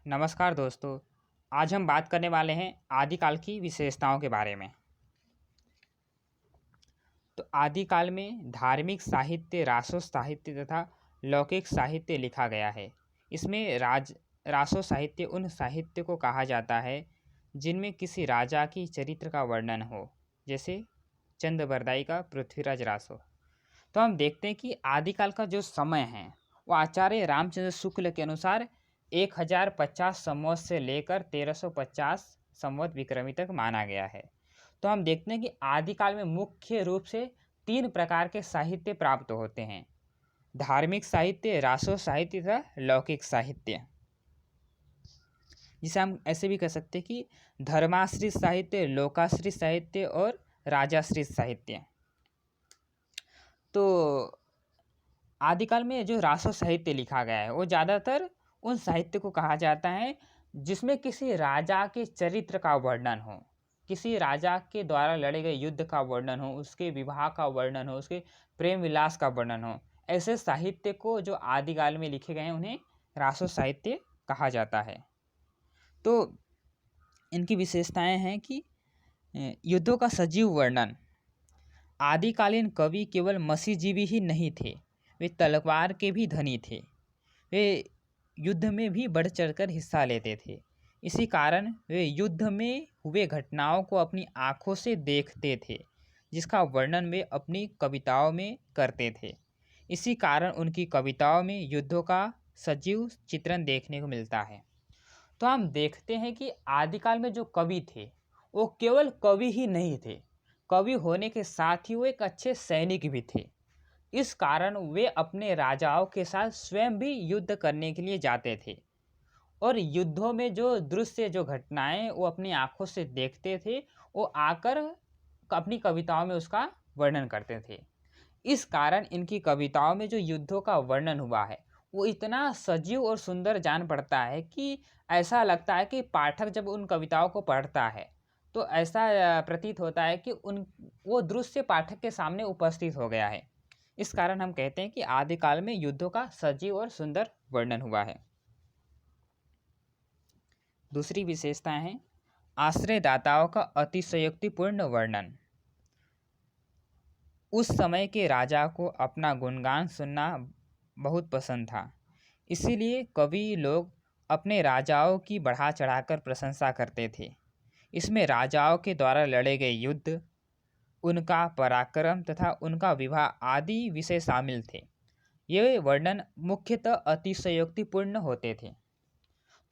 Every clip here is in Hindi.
नमस्कार दोस्तों। आज हम बात करने वाले हैं आदिकाल की विशेषताओं के बारे में। तो आदिकाल में धार्मिक साहित्य, रासो साहित्य तथा लौकिक साहित्य लिखा गया है। इसमें रासो साहित्य उन साहित्य को कहा जाता है जिनमें किसी राजा की चरित्र का वर्णन हो, जैसे चंद्रबरदाई का पृथ्वीराज रासो। तो हम देखते हैं कि आदिकाल का जो समय है वो आचार्य रामचंद्र शुक्ल के अनुसार 1050 संवत से लेकर 1350 संवत विक्रमी तक माना गया है। तो हम देखते हैं कि आदिकाल में मुख्य रूप से तीन प्रकार के साहित्य प्राप्त होते हैं: धार्मिक साहित्य, रासो साहित्य तथा लौकिक साहित्य। जिसे हम ऐसे भी कह सकते हैं कि धर्माश्रित साहित्य, लोकाश्रित साहित्य और राजाश्रित साहित्य। तो आदिकाल में जो रासो साहित्य लिखा गया है वो ज़्यादातर उन साहित्य को कहा जाता है जिसमें किसी राजा के चरित्र का वर्णन हो, किसी राजा के द्वारा लड़े गए युद्ध का वर्णन हो, उसके विवाह का वर्णन हो, उसके प्रेम विलास का वर्णन हो। ऐसे साहित्य को जो आदिकाल में लिखे गए हैं उन्हें रासो साहित्य कहा जाता है। तो इनकी विशेषताएं हैं कि युद्धों का सजीव वर्णन। आदिकालीन कवि केवल मसीजीवी ही नहीं थे, वे तलवार के भी धनी थे। वे युद्ध में भी बढ़ चढ़कर हिस्सा लेते थे। इसी कारण वे युद्ध में हुए घटनाओं को अपनी आँखों से देखते थे, जिसका वर्णन वे अपनी कविताओं में करते थे। इसी कारण उनकी कविताओं में युद्धों का सजीव चित्रण देखने को मिलता है। तो हम देखते हैं कि आदिकाल में जो कवि थे वो केवल कवि ही नहीं थे, कवि होने के साथ ही वो एक अच्छे सैनिक भी थे। इस कारण वे अपने राजाओं के साथ स्वयं भी युद्ध करने के लिए जाते थे और युद्धों में जो दृश्य, जो घटनाएं वो अपनी आंखों से देखते थे, वो आकर अपनी कविताओं में उसका वर्णन करते थे। इस कारण इनकी कविताओं में जो युद्धों का वर्णन हुआ है वो इतना सजीव और सुंदर जान पड़ता है कि ऐसा लगता है कि पाठक जब उन कविताओं को पढ़ता है तो ऐसा प्रतीत होता है कि वो दृश्य पाठक के सामने उपस्थित हो गया है। इस कारण हम कहते हैं कि आदिकाल में युद्धों का सजीव और सुंदर वर्णन हुआ है। दूसरी विशेषता है आश्रयदाताओं का अतिशयोक्तिपूर्ण वर्णन। उस समय के राजा को अपना गुणगान सुनना बहुत पसंद था, इसीलिए कवि लोग अपने राजाओं की बढ़ा चढ़ाकर प्रशंसा करते थे। इसमें राजाओं के द्वारा लड़े गए युद्ध, उनका पराक्रम तथा उनका विवाह आदि विषय शामिल थे। ये वर्णन मुख्यतः अतिशयोक्तिपूर्ण होते थे।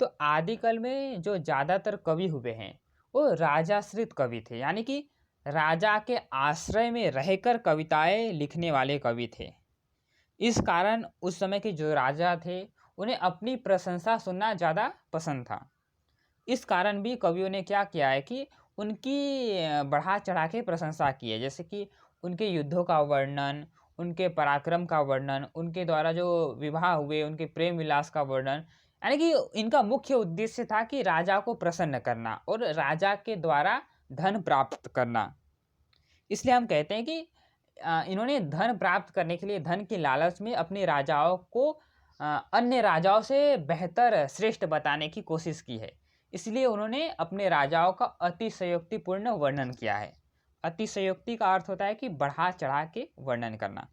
तो आदिकाल में जो ज़्यादातर कवि हुए हैं वो राजाश्रित कवि थे, यानी कि राजा के आश्रय में रहकर कविताएं लिखने वाले कवि थे। इस कारण उस समय के जो राजा थे उन्हें अपनी प्रशंसा सुनना ज़्यादा पसंद था। इस कारण भी कवियों ने क्या किया है कि उनकी बढ़ा चढ़ा के प्रशंसा की है, जैसे कि उनके युद्धों का वर्णन, उनके पराक्रम का वर्णन, उनके द्वारा जो विवाह हुए, उनके प्रेम विलास का वर्णन। यानी कि इनका मुख्य उद्देश्य था कि राजा को प्रसन्न करना और राजा के द्वारा धन प्राप्त करना। इसलिए हम कहते हैं कि इन्होंने धन प्राप्त करने के लिए, धन की लालच में अपने राजाओं को अन्य राजाओं से बेहतर, श्रेष्ठ बताने की कोशिश की है। इसलिए उन्होंने अपने राजाओं का अतिशयोक्तिपूर्ण वर्णन किया है। अतिशयोक्ति का अर्थ होता है कि बढ़ा चढ़ा के वर्णन करना।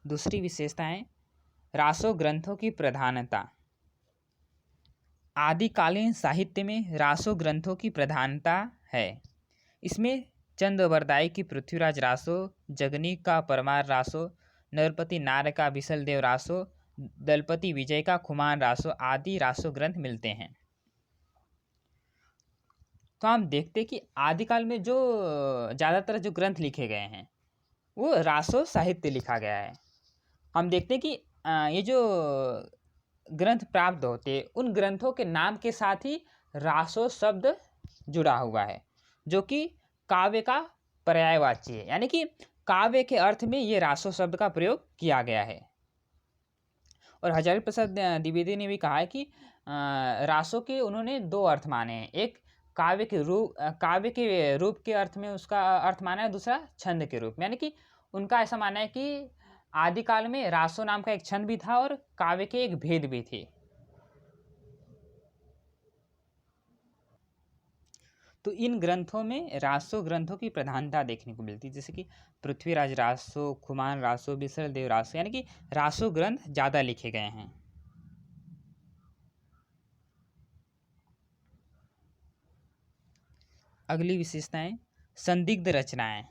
दूसरी विशेषता है रासो ग्रंथों की प्रधानता। आदिकालीन साहित्य में रासो ग्रंथों की प्रधानता है। इसमें चंद्रबरदाई की पृथ्वीराज रासो, जगनी का परमार रासो, नरपति नार का बिसलदेव रासो, दलपति विजय का खुमान रासो आदि रासो ग्रंथ मिलते हैं। तो हम देखते हैं कि आदिकाल में जो ज़्यादातर जो ग्रंथ लिखे गए हैं वो रासो साहित्य लिखा गया है। हम देखते हैं कि ये जो ग्रंथ प्राप्त होते उन ग्रंथों के नाम के साथ ही रासो शब्द जुड़ा हुआ है, जो कि काव्य का पर्यायवाची है। यानी कि काव्य के अर्थ में ये रासो शब्द का प्रयोग किया गया है। और हजारी प्रसाद द्विवेदी ने भी कहा है कि रासो के उन्होंने दो अर्थ माने हैं। एक काव्य के रूप के अर्थ में उसका अर्थ माना है, दूसरा छंद के रूप में। यानी कि उनका ऐसा मानना है कि आदिकाल में रासो नाम का एक छंद भी था और काव्य के एक भेद भी थे। तो इन ग्रंथों में रासो ग्रंथों की प्रधानता देखने को मिलती है, जैसे कि पृथ्वीराज रासो, खुमान रासो, बिसलदेव रासो, यानी कि रासो ग्रंथ ज़्यादा लिखे गए हैं। अगली विशेषताएं, संदिग्ध रचनाएं।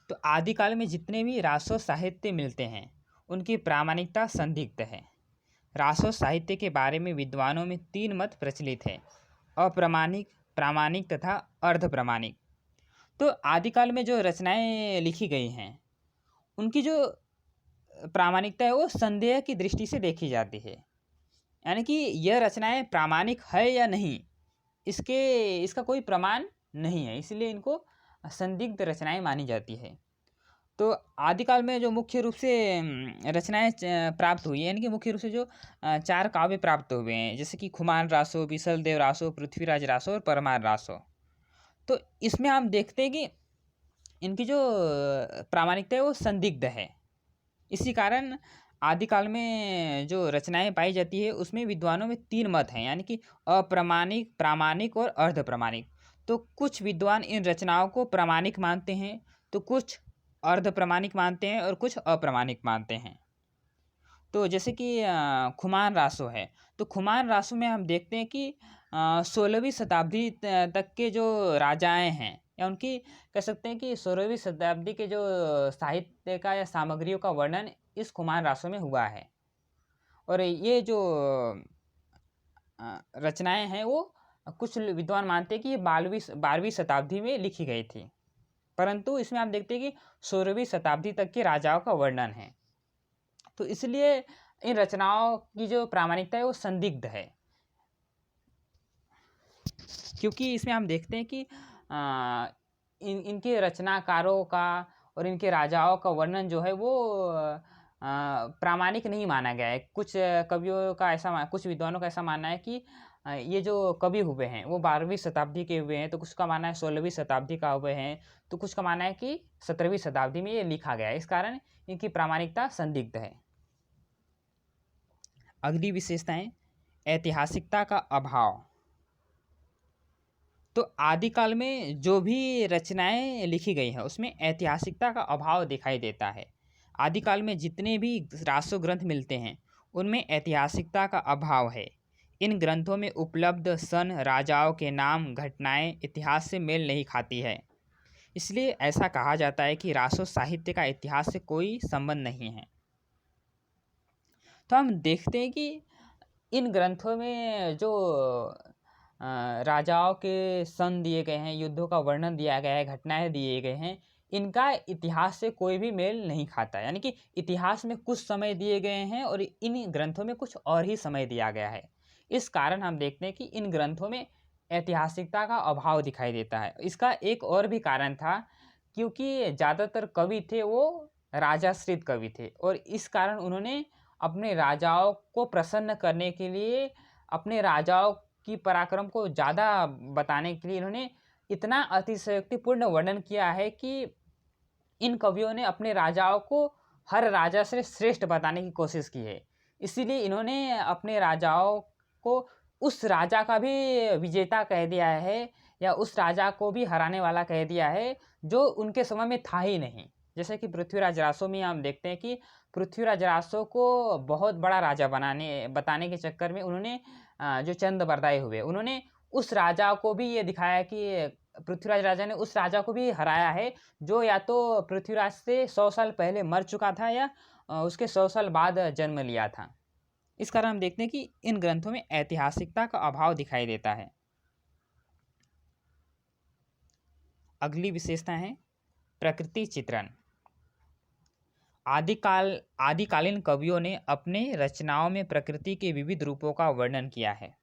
तो आदिकाल में जितने भी रासो साहित्य मिलते हैं उनकी प्रामाणिकता संदिग्ध है। रासो साहित्य के बारे में विद्वानों में 3 मत प्रचलित है: अप्रामाणिक, प्रामाणिक तथा अर्ध प्रामाणिक। तो आदिकाल में जो रचनाएं लिखी गई हैं उनकी जो प्रामाणिकता है वो संदेह की दृष्टि से देखी जाती है, यानी कि यह रचनाएं प्रामाणिक है या नहीं, इसका कोई प्रमाण नहीं है, इसलिए इनको संदिग्ध रचनाएं मानी जाती है। तो आदिकाल में जो मुख्य रूप से रचनाएं प्राप्त हुई हैं, यानी कि मुख्य रूप से जो 4 काव्य प्राप्त हुए हैं, जैसे कि खुमान रासो, बिसलदेव रासो, पृथ्वीराज रासो और परमार रासो। तो इसमें हम देखते हैं कि इनकी जो प्रामाणिकता है वो संदिग्ध है। इसी कारण आदिकाल में जो रचनाएं पाई जाती है उसमें विद्वानों में 3 मत हैं, यानी कि अप्रामाणिक, प्रामाणिक और अर्ध प्रामाणिक। तो कुछ विद्वान इन रचनाओं को प्रामाणिक मानते हैं, तो कुछ अर्ध प्रामाणिक मानते हैं और कुछ अप्रामाणिक मानते हैं। तो जैसे कि खुमान रासो है, तो खुमान रासो में हम देखते हैं कि 16वीं शताब्दी तक के जो राजाएं हैं, या उनकी कह सकते हैं कि 16वीं शताब्दी के जो साहित्य का या सामग्रियों का वर्णन इस खुमान रासो में हुआ है। और ये जो रचनाएं हैं वो कुछ विद्वान मानते हैं कि ये 12वीं शताब्दी में लिखी गई थी, परंतु इसमें आप देखते हैं कि 16वीं शताब्दी तक के राजाओं का वर्णन है। तो इसलिए इन रचनाओं की जो प्रामाणिकता है वो संदिग्ध है, क्योंकि इसमें हम देखते हैं कि इनके रचनाकारों का और इनके राजाओं का वर्णन जो है वो प्रामाणिक नहीं माना गया है। कुछ कवियों का कुछ विद्वानों का ऐसा मानना है कि ये जो कवि हुए हैं वो 12वीं शताब्दी के हुए हैं, तो कुछ का मानना है 16वीं शताब्दी का हुए हैं, तो कुछ का मानना है कि 17वीं शताब्दी में ये लिखा गया है। इस कारण इनकी प्रामाणिकता संदिग्ध है। अगली विशेषताएं, ऐतिहासिकता का अभाव। तो आदिकाल में जो भी रचनाएं लिखी गई हैं उसमें ऐतिहासिकता का अभाव दिखाई देता है। आदिकाल में जितने भी रासो ग्रंथ मिलते हैं उनमें ऐतिहासिकता का अभाव है। इन ग्रंथों में उपलब्ध सन, राजाओं के नाम, घटनाएं इतिहास से मेल नहीं खाती है। इसलिए ऐसा कहा जाता है कि रासो साहित्य का इतिहास से कोई संबंध नहीं है। तो हम देखते हैं कि इन ग्रंथों में जो राजाओं के सन दिए गए हैं, युद्धों का वर्णन दिया गया है, घटनाएं दिए गए हैं, इनका इतिहास से कोई भी मेल नहीं खाता। यानी कि इतिहास में कुछ समय दिए गए हैं और इन ग्रंथों में कुछ और ही समय दिया गया है। इस कारण हम देखते हैं कि इन ग्रंथों में ऐतिहासिकता का अभाव दिखाई देता है। इसका एक और भी कारण था, क्योंकि ज़्यादातर कवि थे वो राजाश्रित कवि थे, और इस कारण उन्होंने अपने राजाओं को प्रसन्न करने के लिए, अपने राजाओं की पराक्रम को ज़्यादा बताने के लिए इन्होंने इतना अतिशयोक्तिपूर्ण वर्णन किया है कि इन कवियों ने अपने राजाओं को हर राजा से श्रेष्ठ बताने की कोशिश की है। इसीलिए इन्होंने अपने राजाओं को उस राजा का भी विजेता कह दिया है, या उस राजा को भी हराने वाला कह दिया है जो उनके समय में था ही नहीं। जैसे कि पृथ्वीराज रासो में हम देखते हैं कि पृथ्वीराज रासो को बहुत बड़ा राजा बताने के चक्कर में उन्होंने जो चंद बरदाई हुए, उन्होंने उस राजा को भी ये दिखाया कि पृथ्वीराज राजा ने उस राजा को भी हराया है जो या तो पृथ्वीराज से 100 साल पहले मर चुका था या उसके 100 साल बाद जन्म लिया था। इस कारण हम देखते हैं कि इन ग्रंथों में ऐतिहासिकता का अभाव दिखाई देता है। अगली विशेषता है प्रकृति चित्रण। आदिकालीन कवियों ने अपने रचनाओं में प्रकृति के विविध रूपों का वर्णन किया है।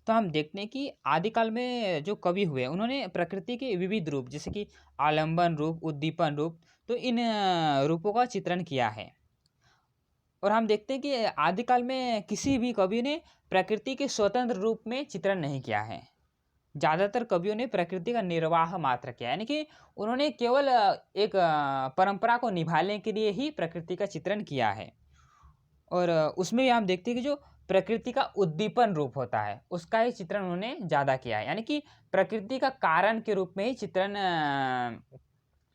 तो हम देखते हैं कि आदिकाल में जो कवि हुए उन्होंने प्रकृति के विविध रूप, जैसे कि आलंबन रूप, उद्दीपन रूप, तो इन रूपों का चित्रण किया है। और हम देखते हैं कि आदिकाल में किसी भी कवि ने प्रकृति के स्वतंत्र रूप में चित्रण नहीं किया है। ज़्यादातर कवियों ने प्रकृति का निर्वाह मात्र किया, यानी कि उन्होंने केवल एक परंपरा को निभाने के लिए ही प्रकृति का चित्रण किया है। और उसमें भी हम देखते हैं कि जो प्रकृति का उद्दीपन रूप होता है, उसका ही चित्रण उन्होंने ज़्यादा किया है। यानी कि प्रकृति का कारण के रूप में ही चित्रण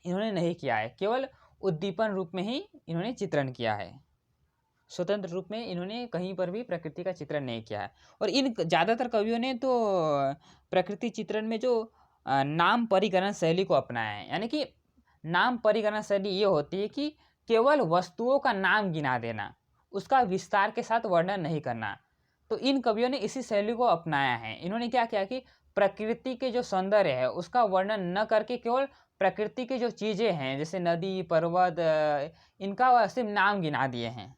इन्होंने नहीं किया है, केवल उद्दीपन रूप में ही इन्होंने चित्रण किया है। स्वतंत्र रूप में इन्होंने कहीं पर भी प्रकृति का चित्रण नहीं किया है। और इन ज़्यादातर कवियों ने तो प्रकृति चित्रण में जो नाम परिकरण शैली को अपनाया है। यानी कि नाम परिकरण शैली ये होती है कि केवल वस्तुओं का नाम गिना देना, उसका विस्तार के साथ वर्णन नहीं करना। तो इन कवियों ने इसी शैली को अपनाया है। इन्होंने क्या किया कि प्रकृति के जो सौंदर्य है उसका वर्णन न करके केवल प्रकृति की जो चीज़ें हैं जैसे नदी पर्वत इनका सिर्फ नाम गिना दिए हैं।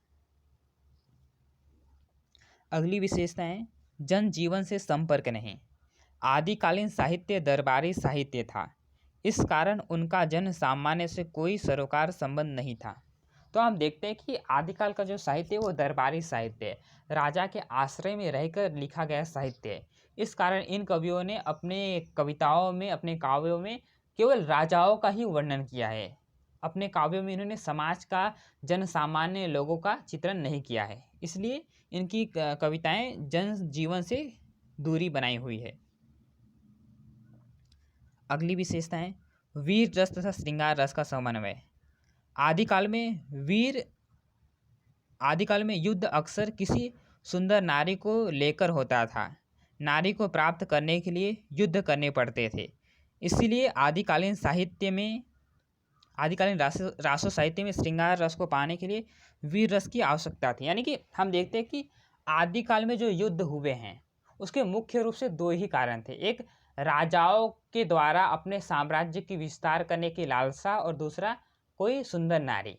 अगली विशेषता है जनजीवन से संपर्क नहीं। आदिकालीन साहित्य दरबारी साहित्य था, इस कारण उनका जन सामान्य से कोई सरोकार संबंध नहीं था। तो हम देखते हैं कि आदिकाल का जो साहित्य है वो दरबारी साहित्य है, राजा के आश्रय में रहकर लिखा गया साहित्य है। इस कारण इन कवियों ने अपने कविताओं में, अपने काव्यों में केवल राजाओं का ही वर्णन किया है। अपने काव्यों में इन्होंने समाज का, जन सामान्य लोगों का चित्रण नहीं किया है, इसलिए इनकी कविताएं जन जीवन से दूरी बनाई हुई है। अगली विशेषता है वीर रस तथा श्रृंगार रस का समन्वय। आदिकाल में युद्ध अक्सर किसी सुंदर नारी को लेकर होता था। नारी को प्राप्त करने के लिए युद्ध करने पड़ते थे। इसीलिए आदिकालीन रासो साहित्य में श्रृंगार रस को पाने के लिए वीर रस की आवश्यकता थी। यानी कि हम देखते हैं कि आदिकाल में जो युद्ध हुए हैं उसके मुख्य रूप से दो ही कारण थे। एक, राजाओं के द्वारा अपने साम्राज्य की विस्तार करने की लालसा, और दूसरा कोई सुंदर नारी।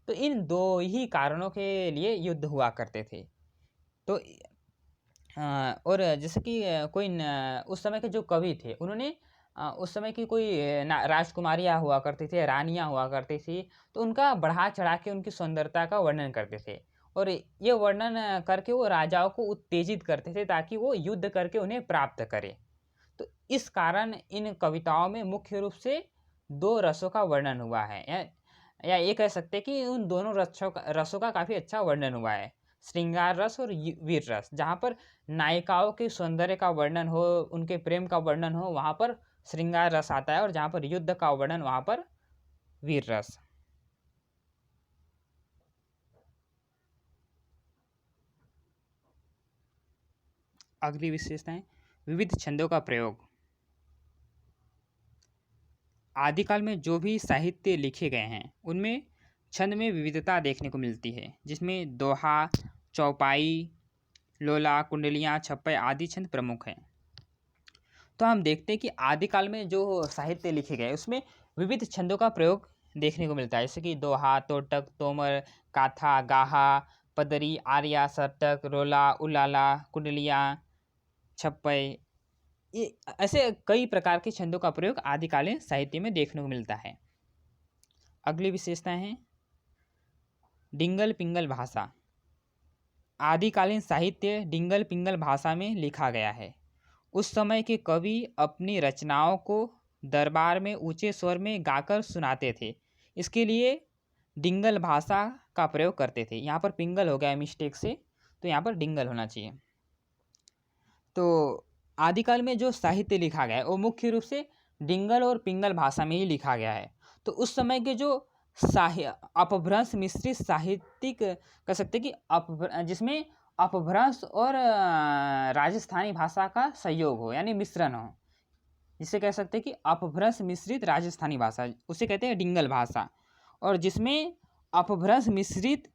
तो इन दो ही कारणों के लिए युद्ध हुआ करते थे। तो और जैसे कि उस समय के जो कवि थे उन्होंने उस समय की कोई राजकुमारियाँ हुआ करती थी, रानियाँ हुआ करती थी, तो उनका बढ़ा चढ़ा के उनकी सुंदरता का वर्णन करते थे। और ये वर्णन करके वो राजाओं को उत्तेजित करते थे ताकि वो युद्ध करके उन्हें प्राप्त करे। तो इस कारण इन कविताओं में मुख्य रूप से दो रसों का वर्णन हुआ है, या ये कह सकते हैं कि उन दोनों रसों का काफ़ी अच्छा वर्णन हुआ है, श्रृंगार रस और वीर रस। जहाँ पर नायिकाओं के सौंदर्य का वर्णन हो, उनके प्रेम का वर्णन हो, वहाँ पर श्रृंगार रस आता है, और जहाँ पर युद्ध का वर्णन वहाँ पर वीर रस। अगली विशेषता है विविध छंदों का प्रयोग। आदिकाल में जो भी साहित्य लिखे गए हैं उनमें छंद में विविधता देखने को मिलती है, जिसमें दोहा, चौपाई, लोला, कुंडलियाँ, छप्पय आदि छंद प्रमुख हैं। तो हम देखते हैं कि आदिकाल में जो साहित्य लिखे गए उसमें विविध छंदों का प्रयोग देखने को मिलता है, जैसे कि दोहा, तोटक, तोमर, काथा, गाहा, पदरी, आर्या, सटक, रोला, उलाला, कुंडलियाँ, छप्पय, ये ऐसे कई प्रकार के छंदों का प्रयोग आदिकालीन साहित्य में देखने को मिलता है। अगली विशेषताएं हैं डिंगल पिंगल भाषा। आदिकालीन साहित्य डिंगल पिंगल भाषा में लिखा गया है। उस समय के कवि अपनी रचनाओं को दरबार में ऊंचे स्वर में गाकर सुनाते थे, इसके लिए डिंगल भाषा का प्रयोग करते थे। यहाँ पर पिंगल हो गया है मिस्टेक से, तो यहाँ पर डिंगल होना चाहिए। तो आदिकाल में जो साहित्य लिखा गया है वो मुख्य रूप से डिंगल और पिंगल भाषा में ही लिखा गया है। तो उस समय के जो अपभ्रंश मिश्रित साहित्यिक कह सकते कि जिसमें अपभ्रंश और राजस्थानी भाषा का संयोग हो, यानी मिश्रण हो, जिसे कह सकते हैं कि अपभ्रंश मिश्रित राजस्थानी भाषा, उसे कहते हैं डिंगल भाषा। और जिसमें अपभ्रंश मिश्रित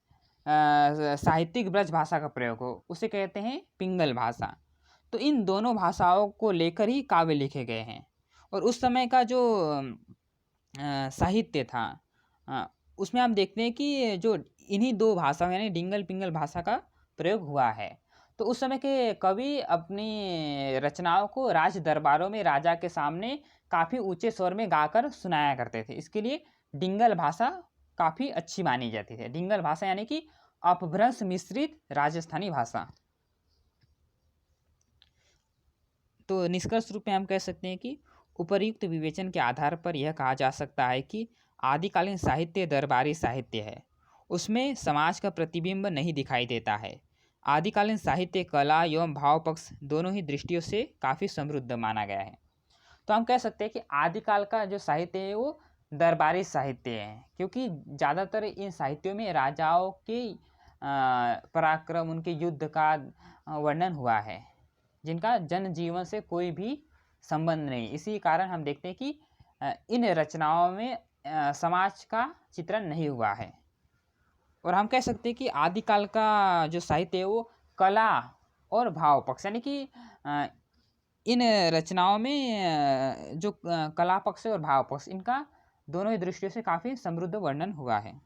साहित्यिक ब्रज भाषा का प्रयोग हो, उसे कहते हैं पिंगल भाषा। तो इन दोनों भाषाओं को लेकर ही काव्य लिखे गए हैं। और उस समय का जो साहित्य था उसमें हम देखते हैं कि जो इन्हीं दो भाषाओं यानी डिंगल पिंगल भाषा का प्रयोग हुआ है। तो उस समय के कवि अपनी रचनाओं को राज दरबारों में राजा के सामने काफ़ी ऊंचे स्वर में गाकर सुनाया करते थे, इसके लिए डिंगल भाषा काफ़ी अच्छी मानी जाती थी। डिंगल भाषा यानी कि अपभ्रंश मिश्रित राजस्थानी भाषा। तो निष्कर्ष रूप में हम कह सकते हैं कि उपर्युक्त विवेचन के आधार पर यह कहा जा सकता है कि आदिकालीन साहित्य दरबारी साहित्य है। उसमें समाज का प्रतिबिंब नहीं दिखाई देता है, आदिकालीन साहित्य कला एवं भाव पक्ष दोनों ही दृष्टियों से काफ़ी समृद्ध माना गया है। तो हम कह सकते हैं कि आदिकाल का जो साहित्य है वो दरबारी साहित्य है, क्योंकि ज़्यादातर इन साहित्यों में राजाओं के पराक्रम, उनके युद्ध का वर्णन हुआ है, जिनका जनजीवन से कोई भी संबंध नहीं। इसी कारण हम देखते हैं कि इन रचनाओं में समाज का चित्रण नहीं हुआ है। और हम कह सकते हैं कि आदिकाल का जो साहित्य है वो कला और भाव पक्ष, यानी कि इन रचनाओं में जो कला पक्ष और भाव पक्ष, इनका दोनों ही दृष्टियों से काफ़ी समृद्ध वर्णन हुआ है।